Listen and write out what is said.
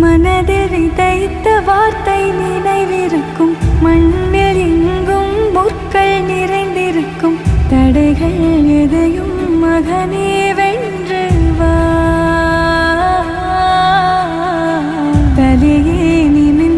மனதில் விதைத்த வார்த்தை நினைவிருக்கும், மண்ணில் எங்கும் முற்கள் நிறைந்திருக்கும். தடைகள் எதையும் மகனே வென்று வா, தலையே நிமிர்ந்து